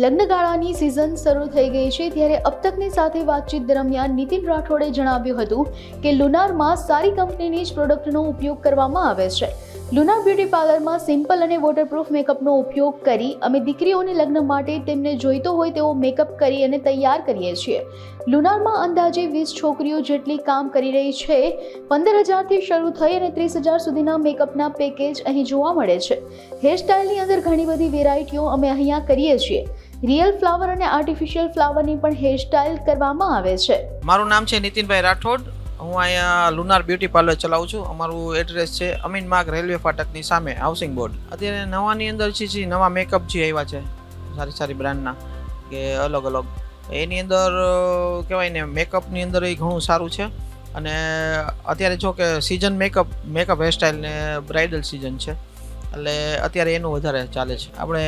લગ્નગાળાની season શરૂ થઈ ગઈ છે ત્યારે અબ તકની સાથે વાતચીત દરમિયાન નીતિન રાઠોડે જણાવ્યું હતું કે લુનારમાં સારી કંપનીની જ પ્રોડક્ટનો ઉપયોગ કરવામાં આવે છે. લુનાર બ્યુટી પાર્લરમાં સિમ્પલ અને વોટરપ્રૂફ મેકઅપનો ઉપયોગ કરી અમે દીકરીઓને લગ્ન માટે તેમને જોઈતો હોય તેવો મેકઅપ કરી અને તૈયાર કરીએ છીએ. લુનારમાં અંદાજે 20 છોકરીઓ જેટલી કામ કરી રહી છે. 15,000થી શરૂ થઈ અને 30,000 સુધીના મેકઅપના પેકેજ અહીં જોવા મળે છે. હેરસ્ટાઇલની અંદર ઘણી બધી વેરાયટીઓ અમે અહીંયા કરીએ છીએ. રિયલ ફ્લાવર અને આર્ટિફિશિયલ ફ્લાવરની પણ હેરસ્ટાઇલ કરવામાં આવે છે. મારું નામ છે નીતિનભાઈ રાઠોડ. હું અહીંયા લુનાર બ્યુટી પાર્લર ચલાવું છું. અમારું એડ્રેસ છે અમીન માર્ગ રેલવે ફાટકની સામે હાઉસિંગ બોર્ડ. અત્યારે નવાની અંદર જે નવા મેકઅપ જે આવ્યા છે સારી સારી બ્રાન્ડના કે અલગ અલગ, એની અંદર કહેવાય ને મેકઅપની અંદર એ ઘણું સારું છે. અને અત્યારે જો કે સિઝન મેકઅપ હેરસ્ટાઇલ ને બ્રાઇડલ સિઝન છે એટલે અત્યારે એનું વધારે ચાલે છે. આપણે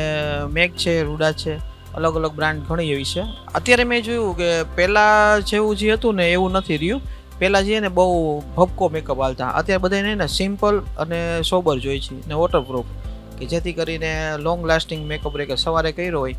મેક છે, રૂડા છે, અલગ અલગ બ્રાન્ડ ઘણી એવી છે. અત્યારે મેં જોયું કે પહેલાં જેવું જે હતું ને એવું નથી રહ્યું. પહેલાં જે ને બહુ ભપકો મેકઅપ હાલતા, અત્યારે બધાને ને સિમ્પલ અને સોબર જોઈએ છે ને વોટરપ્રૂફ, કે જેથી કરીને લોંગ લાસ્ટિંગ મેકઅપ રહે, કે સવારે કર્યો હોય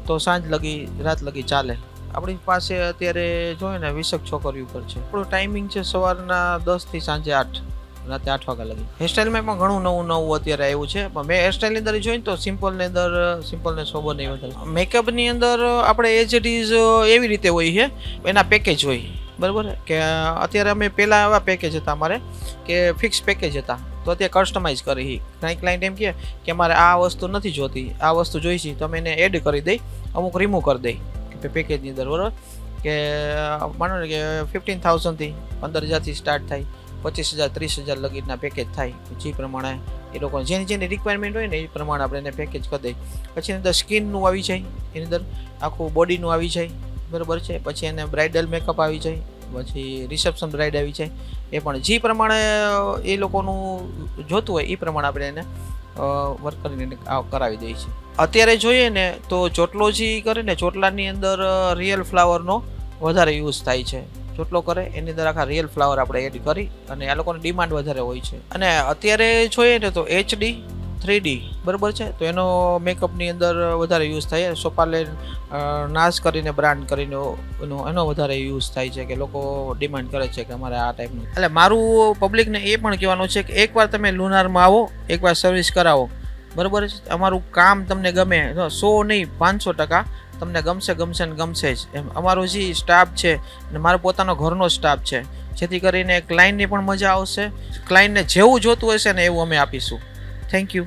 તો સાંજ લગી રાત લગી ચાલે. આપણી પાસે અત્યારે જોઈએ ને 20 છોકરીઓ ઉપર છે. આપણું ટાઈમિંગ છે સવારના 10થી સાંજે 8, રાતે 8 વાગ્યા લગી. હેરસ્ટાઇલમાં પણ ઘણું નવું અત્યારે આવ્યું છે. પણ મેં હેરસ્ટાઇલની અંદર જોઈને તો સિમ્પલની અંદર સિમ્પલ ને સોબર નહીં વધારે. મેકઅપની અંદર આપણે એઝ ઇટ ઇઝ એવી રીતે હોય છે, એના પેકેજ હોય, બરાબર. કે અત્યારે અમે પહેલાં એવા પેકેજ હતા અમારે કે ફિક્સ પેકેજ હતા, તો અત્યારે કસ્ટમાઇઝ કરી. કંઈ ક્લાયન્ટ એમ કહે કે અમારે આ વસ્તુ નથી જોતી, આ વસ્તુ જોઈ છે, તો અમે એને એડ કરી દઈ, અમુક રિમૂવ કરી દઈ કે પેકેજની અંદર, બરાબર. કે માનો ને કે 15,000થી 15,000થી સ્ટાર્ટ થાય, 25,000 30,000 લગીના પેકેજ થાય. જે પ્રમાણે એ લોકો જેની રિક્વાયરમેન્ટ હોય ને એ પ્રમાણે આપણે એને પેકેજ કરી દઈએ. પછી એની અંદર સ્કિનનું આવી જાય, એની અંદર આખું બોડીનું આવી જાય, બરાબર છે. પછી એને બ્રાઇડલ મેકઅપ આવી જાય, પછી રિસેપ્શન બ્રાઇડ આવી જાય. એ પણ જે પ્રમાણે એ લોકોનું જોતું હોય એ પ્રમાણે આપણે એને વર્ક કરીને કરાવી દઈએ છીએ. અત્યારે જોઈએ ને તો ચોટલો જે કરે ને, ચોટલાની અંદર રિયલ ફ્લાવરનો વધારે યુઝ થાય છે. ચોટલો કરે એની અંદર આખા રિયલ ફ્લાવર આપણે એડ કરી અને આ લોકોની ડિમાન્ડ વધારે હોય છે. અને અત્યારે જોઈએ ને તો HD 3D, બરાબર છે, તો એનો મેકઅપની અંદર વધારે યુઝ થાય. સોપાલેન નાશ કરીને બ્રાન્ડ કરીને એનો વધારે યુઝ થાય છે, કે લોકો ડિમાન્ડ કરે છે કે અમારે આ ટાઈપનું. એટલે મારું પબ્લિકને એ પણ કહેવાનું છે કે એકવાર તમે લુનારમાં આવો, એકવાર સર્વિસ કરાવો, બરાબર છે. અમારું કામ તમને ગમે, 100 નહીં 500% તમને ગમશે ને ગમશે જ. એમ અમારો જે સ્ટાફ છે ને મારો પોતાનો ઘરનો સ્ટાફ છે, જેથી કરીને ક્લાયન્ટને પણ મજા આવશે. ક્લાયન્ટને જેવું જોતું હશે ને એવું અમે આપીશું. Thank you.